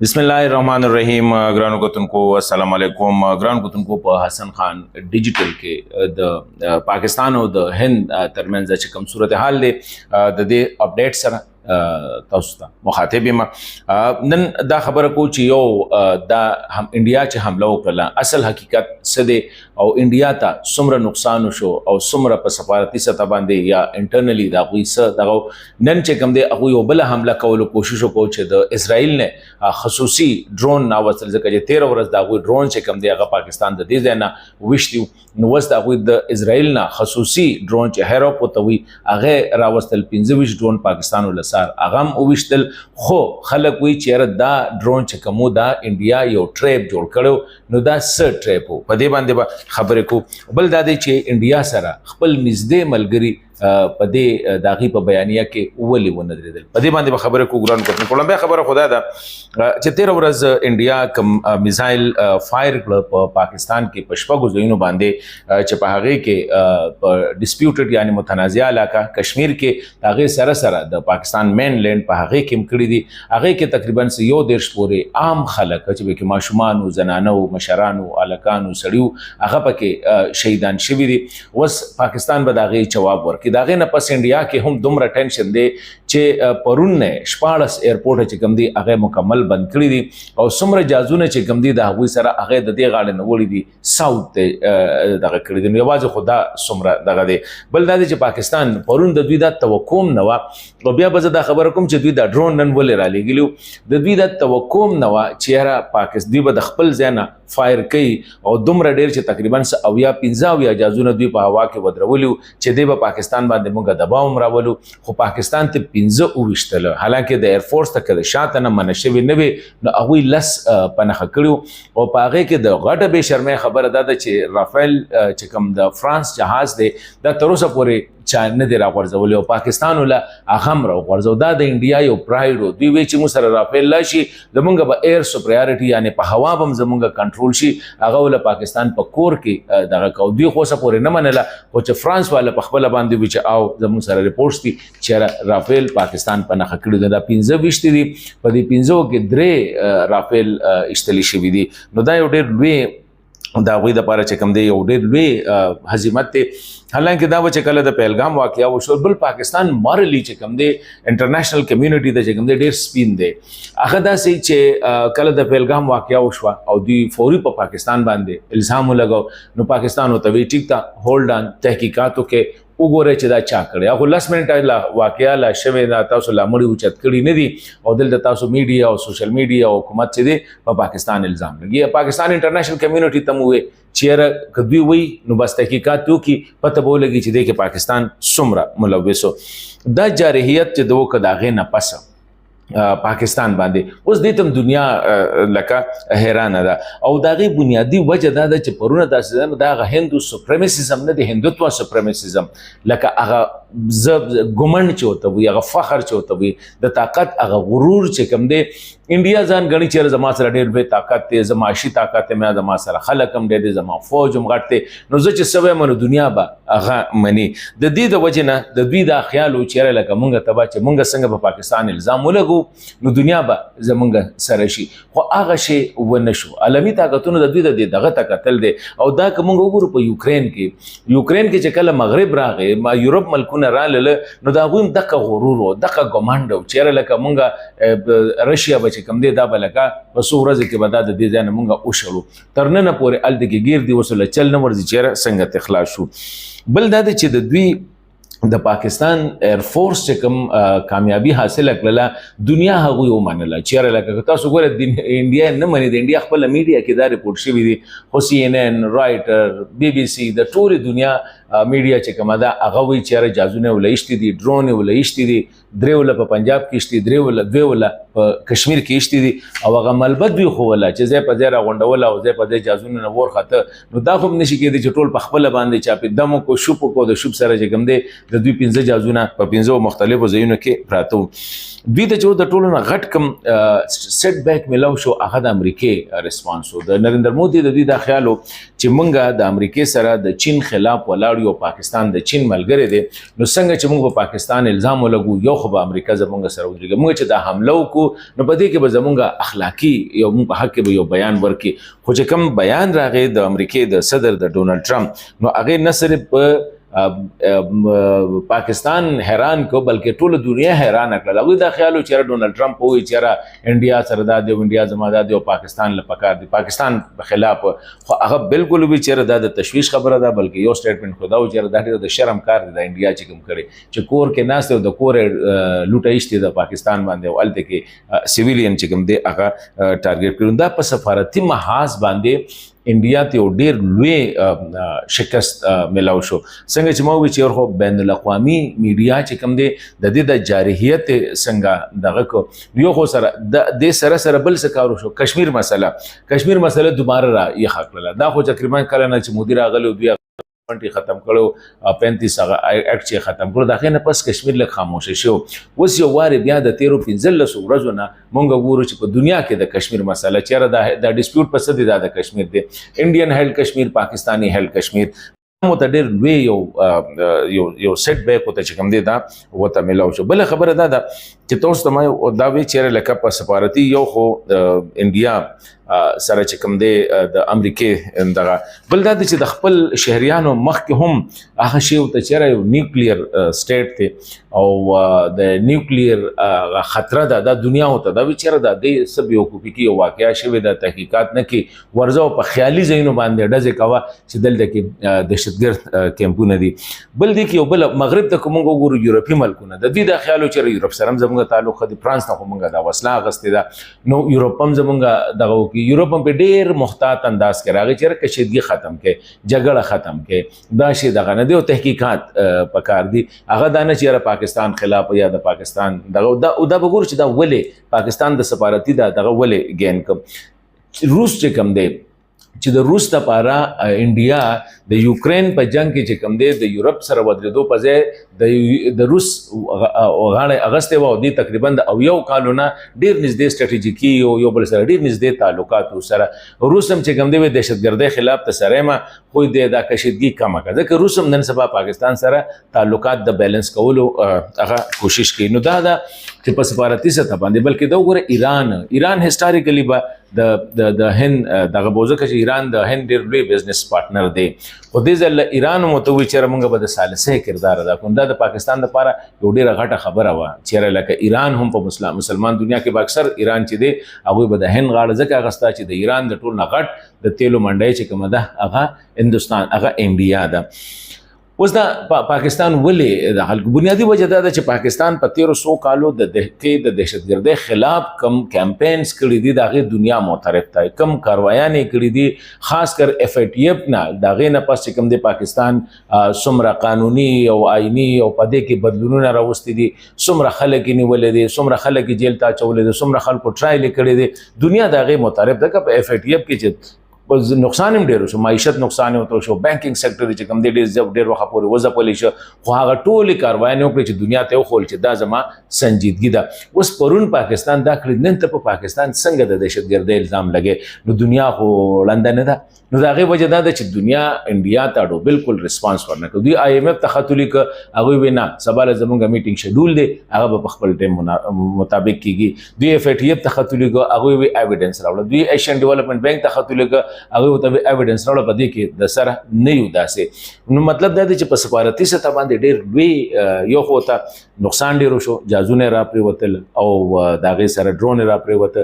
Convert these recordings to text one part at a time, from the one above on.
बिस्मिल्लाहिर्रहमानिर्रहीम। ग्रान को अस्सलाम वालेकुम। ग्रान को हसन खान डिजिटल के द पाकिस्तान और द हिंद तरमियान च कम सूरत हाल दे द दे अपडेट सर तاسو ته مخاطب یم نن دا خبره کو چې یو دا هم انډیا چې حمله وکړه اصل حقیقت څه دی او انډیا ته څومره نقصان وشو او څومره په سفارتي سطح باندې یا انټرنلی دا غوي څه دغه نن چې کوم دی هغه یو بل حمله کولو کوشش وکړو چې د اسرائیل نه خصوصي ډرون ناوستل ځکه چې 13 ورځ دا غوي ډرون چې کوم دی هغه پاکستان د دې ځای نه وشتي نو وس دا غوي د اسرائیل نه خصوصي ډرون چې هیروپ وتوي هغه راوستل 15 ډرون پاکستان ولسار اغم اوشتل خو خلک وی چیرې دا ډرون چې کومو دا انډیا یو ټریپ جوړ کړو نو دا س ټریپ په دې باندې خبرې کو بل دا دی چې انډیا سره خپل نږدې ملګری په دې داغي په بیانیه کې ولې ونه درېدل په دې باندې خبره کو ګران کوم کولم خبره خدا ده چې 13 ورځ انډیا کم میزایل فایر کړ په پاکستان کې پښپغو زینو باندې چې په هغه کې په ډیسپیوټډ یعنی متنازع علاقہ کشمیر کې هغه سره سره د پاکستان مین لینډ په هغه کې مکړی دي هغه کې تقریبا یو دیرش پورې عام خلک چې به ماشومان او زنانه او مشران او الکان او سړیو هغه پکې شهیدان شوي دي وس پاکستان به دغه جواب ورکړي داغه نه پس انډیا کې هم دومره ټینشن دی چې پرون نه شپاړس ایرپورټ چې کوم دی هغه مکمل بند کړی دي او څومره جازونه چې کوم دی د هغوی سره هغه د دې غاړه نه وړي دي ساوث دغه کړی دي نو یوازې خدا څومره دغه دی بل دا دی چې پاکستان پرون د دوی د توقع نه و او بیا به دا خبره کوم چې دوی د ډرون نن ولې را لګیلو د دوی د توقع نه و چې را پاکستان دوی به د خپل ځای نه فایر کوي او دومره ډیر چې تقریبا 15 جازونه دوی په هوا کې ودرولو چې دوی په پاکستان باندې موږ دباو راولو خو پاکستان ته 15 وشتل حالانکه د ایر فورس ته کله شاته نه منشوي نه وي نو هغه لس پنخ کړو او پاغه کې د غټه به شرمه خبره ده چې رافیل چې کوم د فرانس جهاز دی د تر اوسه پورې چا نه دی راغورځول او پاکستان ولا اهم راغورځو دا د انډیا یو پرایډ او دوی وی چې موږ سره رافیل لاشي زمونږ به ایر سپریارټي یعنی په هوا بم زمونږ کنټرول شي هغه ول پاکستان په کور کې دغه کو دوی خو سره پورې نه منله او چې فرانس والا په خپل باندې وی چې او زمونږ سره ریپورټس دي چې رافیل پاکستان په نخ کړی دا 15 وشتي دي په دې 15 کې درې رافیل اشتلی شوی دي نو دا یو ډېر لوی دا غوی د پاره چې کوم دی یو ډېر لوی هزیمت دی حالانکه دا چې کله د پهلګام واقعیا وشو بل پاکستان مارلی چې کوم دی انټرنیشنل کمیونټي د چې کوم دی ډېر سپین دی هغه دا سي چې کله د پهلګام واقعیا وشو او دی فوري په پاکستان باندې الزام لګاو نو پاکستان او توی ټیک تا هولډ ان تحقیقاتو کې وګوره چې دا چا کړی هغه لاس منټ لا واقعیا لا شوه دا تاسو لا مړی اوچت کړی نه دي او دلته تاسو میډیا او سوشل میډیا او حکومت چې دی په پاکستان الزام لګي پاکستان انټرنیشنل کمیونټي ته مو چیرې کدی وی نو بس تحقیقات یو کی پته بوله کی چې د پاکستان څومره ملوثو دا جارحیت چې دوه کداغه نه پس پاکستان باندې اوس د تم دنیا لکه حیران ده او دغه بنیادی وجه دا چې پرونه داسې دا هندو سپریمیسیزم نه دی هندوتوا سپریمیسیزم لکه هغه ګومن چوته وي هغه فخر چوته وي د طاقت هغه غرور چې کوم دی انډیا ځان غني چې زما سره ډېر به طاقت ته زما شي طاقت ته مې زما سره خلک هم ډېر زما فوج هم غټه نو زه چې سوي منو دنیا به هغه مني د دې د وجه نه د دوی د خیال او چیرې لکه مونږ تبا چې مونږ څنګه په پاکستان الزام ولګو نو دنیا به زمونږ سره شي خو هغه شی ونه شو عالمي طاقتونو د دوی دغه تکتل دي او دا کوم وګورو په یوکرين کې چې کله مغرب راغی ما یورپ ملکونه رااله نو دا غویم دغه غرور او دغه ګمانډ او چیرې لکه مونږ رشیا به کم دی دا بلکا په څو ورځې کې به دا د دې ځای نه مونږ وشړو تر ننه پورې هلته کې ګیر دي وسله چل نه ورځي چیرې څنګه تخلاص شو بل دا دی چې د دوی د پاکستان ایر فورس چې کوم کامیابی حاصله کړله دنیا هغوی ومنله چیرې لکه تاسو ګورئ انډیا نه مني د انډیا خپله میډیا کې دا ریپورټ شوي دي خو CNN رایټر BBC د ټولې دنیا میډیا چې کومه ده هغه وایي چیرې جازونه ولایشتي دي ډرون ولایشتي دي درې ولا په پنجاب کې شتي دوی ولا په کشمیر کې شتي دي او هغه ملبد وي خو ولا چې ځای په ځای راغونډول او ځای په ځای جازونه نه ورخته نو دا خو نشي کېدی چې ټول په خپل باندې چاپې دمو کو شوپ کو د شوپ سره چې کوم دی د دوی 15 جهازونه په 15 مختلفو ځایونو کې پراته دوی ته چې د ټولو نه غټ کم سیټ بیک ملو شو هغه د امریکای ریسپانس و د نریندر مودي د دوی د خیالو چې مونږه د امریکای سره د چین خلاف ولاړ یو پاکستان د چین ملګری دی نو څنګه چې موږ په پاکستان الزام ولګو یو خو به امریکا زمونږ سره ودرېږي موږ چې دا حمله وکړو نو په دې کې به زمونږ اخلاقی یو موږ په حق کې به یو بیان ورکړي خو چې کوم بیان راغی د امریکای د صدر د ډونالډ ټرمپ نو هغه نه صرف په پاکستان حیران کو بلکې ټول دنیا حیران کړل هغه دا خیالو چې ډونالډ ټرمپ وایي چې انډیا سره دا دی انډیا زما دا دی او پاکستان له پکار دی پاکستان په خلاف خو هغه بالکل به چې دا د تشویش خبره ده بلکې یو سټیټمنټ خو دا و چې دا د شرم کار دی د انډیا چې کوم کړي چې کور کې ناست او د کور لوټایشتي د پاکستان باندې او الته کې سیویلین چې کوم دی هغه ټارګټ کړو دا په سفارتي محاذ باندې انډیا ته ډیر لوی شکست ملاو شو څنګه چې مو چې خو بین الاقوامي میډیا چې کوم دی د دې د جارحیت څنګه دغه کو یو خو سره د سره بل څه کارو شو کشمیر مسله دوباره را یې خپل دا خو تقریبا کله نه چې مدیر غلو دوی ختم کړو 35 هغه اکټ چې ختم کړو دا خنه پس کشمیر له خاموش شو اوس یو واره بیا د 13 ورځو نه مونږ ګورو چې په دنیا کې د کشمیر مسله چیرې د ډیسپیوټ په څه دی د کشمیر دی انډین هیلډ کشمیر پاکستانی هیلډ کشمیر مو ته ډېر لوی یو سیټ بیک وته چې کوم دی دا وته ملاو شو بل خبره دا ده چې تاسو ته ما دا وی چیرې لکه په سفارتي یو خو انډیا سره چې کوم دی د امریکای دغه بل دا چې د خپل شهریانو مخکې هم هغه شی ته چیرې یو نیوکلیر سټیټ دی او د نیوکلیر خطر ده د دنیا ته دا چیرې د دې سب یو کوپی کې واقعیا شوی د تحقیقات نه کې ورځو په خیالي ځایونو باندې ډزې کاوه چې دلته کې دهشتګرد کیمپونه دي بل دی کې بل مغرب ته کوم ګورو یورپی ملکونه د دې د خیالو چې یورپ سره زموږ تعلق دی فرانس نه کومه دا وسله غستې ده نو یورپ هم زموږ دغه کې یورپ په ډېر محتاط انداز کې راغی چې کشیدګي ختم کې جګړه ختم کې دا شی دغه نه دی او تحقیقات پکار دي هغه دا نه چې پاکستان خلاف یا د پاکستان دغه دا وګور چې دا ولې پاکستان د سفارتي دغه ولې ګین کوم روس چې کم دی چې د روس لپاره انډیا د یوکرین په جنگ کې چې کوم دی د یورپ سره ودرېدو په ځای د روس غاړه اغستې و دي تقریبا د یو کالونه ډیر نږدې سټریټیجیکي یو بل سره ډیر نږدې تعلقات سره روس هم چې کوم دی د دهشتګردۍ خلاف تسره ما خو د کشیدګي کم کړه ځکه روس هم نن سبا پاکستان سره تعلقات د بیلانس کولو هغه کوشش کوي نو دا چې په سفارتي سطح باندې بلکې دا وګوره ایران هیستوریکلی به د هند دغه بوزه چې ایران د هند ډیر لوی بزنس پارټنر دی خو دې ځل ایران متوي چې موږ به د ثالثه کردار ادا کوو دا د پاکستان لپاره یو ډیره غټه خبره و چې لکه ایران هم په مسلمان دنیا کې به اکثر ایران چې دی هغه به د هند غاړه ځکه غستا چې د ایران د ټول نه غټ د تیلو منډي چې کومه ده هغه هندستان هغه انډیا ده اوس دا پاکستان ولې د خلکو بنیادی وجه دا ده چې پاکستان په 1300 کالو د دهشتګردۍ خلاف کم کمپینز کړي دي دغه دنیا معترف دی کم کاروایانې کړي دي خاص کر اف ای ټی اف نه دغه نه پس کم دی پاکستان څومره قانوني او آئینی او پدې کې بدلونونه راوستي دي څومره خلک نیولې دي څومره خلک جیل ته چولې دي څومره خلکو ټرایل کړي دي دنیا دغه معترف ده په اف ای ټی اف کې چې نقصان هم ډیر شو معیشت نقصان وته شو بانکینګ سېکټر چې کوم دی ډیر وخت پورې وځپلی شو خو هغه ټولې کاروایانې وکړي چې دنیا ته وښول چې دا زما سنجیدګي ده اوس پرون پاکستان دا کړي نن ته په پاکستان څنګه د دهشتګردۍ الزام لګي نو دنیا خو لنده نه ده نو د هغې وجه دا ده چې دنیا انډیا ته بالکل ریسپانس ورنه کړو دوی آی ایم ایف ته خط ولیکه هغوی وایي نه سبا له زموږ میټینګ شیډول دی هغه به په خپل ټایم مطابق کیږي دوی اف ای ټی اف ته خط ولیکه هغوی وایي ایویډنس راوړه دوی ایشین ډیولپمنټ بینک ته خط ولیکه هغوی ورته وایي ایویډنس راوړه په دې کې د سره نه یو داسې نو مطلب دا دی چې په سفارتي سطح باندې ډېر لوی یو خو ته نقصان ډېر وشو جهازونه را پرېوتل او د هغې سره ډرون را پرېوته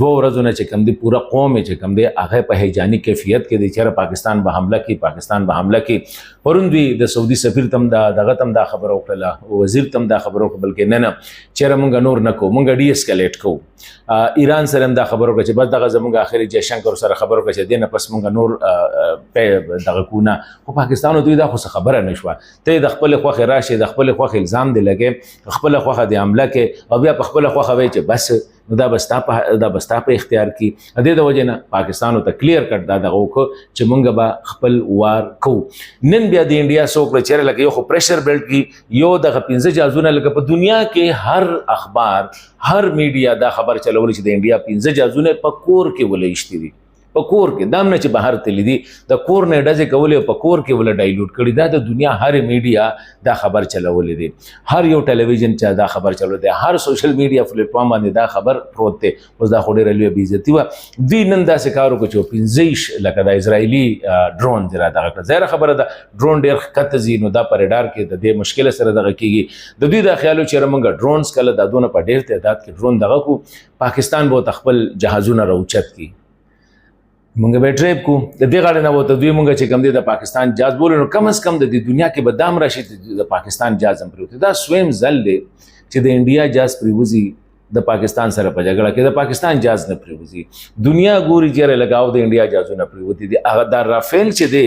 2 ورځو نه چې کوم دی پوره قوم چې کوم دی هغه په هیجاني کیفیت کې دی چې پاکستان به حمله کوي پرون دوی د سعودي سفیر تم دغه تم دا خبره وکړه وزیر تم دا خبره وکړه بلکې نه چیرې مونږ نور نه کوو مونږ ډي اسکلیټ کوو ایران سره هم دا خبره وکړه چې بس دغه زموږ اخري جیشنکر سره خبره وکړه چې دې نه پس مونږ نور دغه کوونه خو پاکستان دوی دا خو خبره نه شوه ته د خپل خوښې راشي د خپل خوښې الزام دی لګې خپل خوښه دی حمله کې او بیا په خپل خوښه وایي چې بس نو دا بستا په اختیار کې د دې د وجه نه پاکستان ته کلیر کټ دا دغه وکړو چې مونږ به خپل وار کوو. نن بیا د انډیا څوک چیرې لکه یو خو پریشر بلټ کې یو دغه 15 جازونه لکه په دنیا کې هر اخبار هر میډیا دا خبر چلول چې د انډیا 15 جازونه په کور کې ولېشتي دي په کور کې دام نه چې بهر تللی دي د کور نه ډزې کولې په کور کې ول ډایلوټ کړي دا د دنیا هر میډیا دا خبر چلولې دي هر یو ټلویزیون چې دا خبر چلول دي هر سوشل میډیا پلیټ فارم باندې دا خبر پروت دی اوس دا خو ډېره لویه بې عزتي وه دوی نن داسې کار وکړو چې 15 لکه د اسرائیلي ډرون چې را دغه کړه ظاهره خبره ده ډرون ډېر ښکته ځي نو دا په ریډار کې د دې مشکله سره دغه کېږي د دوی دا خیال و چې موږ ډرونز کله دا دونه په ډېر تعداد کې ډرون دغه کو پاکستان به خپل جهازونه راوچت کړي مونږ به ټریپ کو د دې غاړه نه وته دوی مونږ چې کم دي د پاکستان جاز بولو نو کم از کم د دنیا کې به دام راشي د پاکستان جاز هم پریوتی دا سویم ځل دی چې د انډیا جاز پریوزي د پاکستان سره په جګړه کې د پاکستان جاز نه پریوزي دنیا ګوري چې لګاو د انډیا جازونه پریوتی دي هغه د رافیل چې دی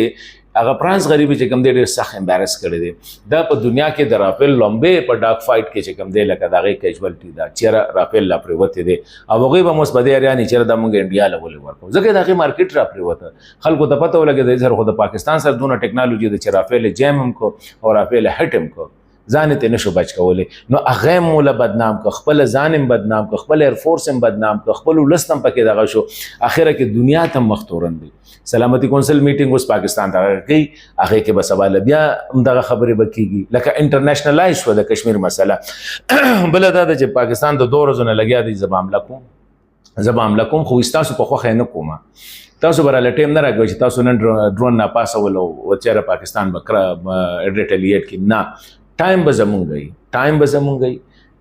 هغه فرانس غریبي چې کم دی ډېر سخت امبارس کړی دی دا په دنیا کې د رافیل لومبې په ډاک فایټ کې چې کم دی لکه د هغې کیجوالټي ده چېرې رافیل لا پرېوتی دی او هغوی به هم اوس په دې اریانې چېرې دا مونږ انډیا له ولې ورکوو ځکه د هغې مارکیټ را پرېوته خلکو ته پته ولګېده سره خو د پاکستان سره دونه ټیکنالوجي ده چې رافیل جیم هم کو او رافیل هټ هم کو ځان ته نشو بچ کولی نو هغه هم موله بدنام که خپل ځان هم بدنام که خپل ایرفورس هم بدنام که خپل ولس هم پکې دغه شو اخره کې دنیا ته مخ تورن دی سلامتی کونسل میټینګ اوس پاکستان ته کوي هغه کې به سبا بیا همدغه خبرې به کېږي لکه انټرنیشنلایز شوه د کشمیر مسله بله دا ده چې پاکستان د 2 ورځو نه لګیا دی زه به حمله کوم خو ستاسو په خوښه نه کومه تاسو به راله ټیم نه راکوئ چې تاسو نن ډرون ناپاسول او چېرې پاکستان به ریټیلیټ کړي نه ټایم به زمونږ وي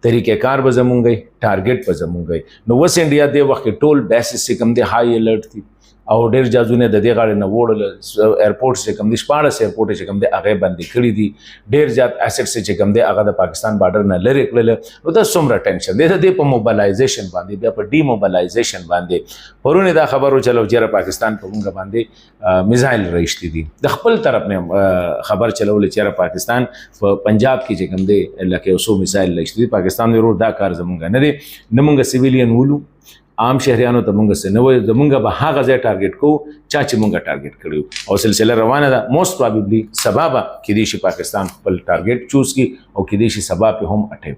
طریقې کار به زمونږ وي ټارګټ به زمونږ وي نو اوس انډیا دې وخت کې ټول بیسز چې کوم دی های الرټ دي او ډېر جازونه د دې غاړې نه وړل ایرپورټ چې کوم دي 14 ایرپورټ چې کوم دي هغې بندې کړي دي ډېر زیات اسټس چې کوم دی هغه د پاکستان بارډر نه لرې کړل نو دا څومره ټینشن دی د دې په موبلایزیشن باندې بیا په ډي موبلایزیشن باندې پرون دا خبر وچلو چې پاکستان په موږ باندې میزایل راشتي دي د خپل طرف نه خبر چلول چې پاکستان په پنجاب کې چې کوم دی لکه اوسو میزایل راشتي پاکستان ورو دا کار زمونږ نه دی نه مونږ سیویلین ولو عام شهریانو ته مونږ څه نه وایو زمونږ به هغه ځای ټارګټ کوو چې مونږ ټارګټ کړی او سلسله روانه ده موسټ پرابیبلی سبا به کېدای شي پاکستان خپل ټارګټ چوز کړي او کېدای شي سبا په هم اټیک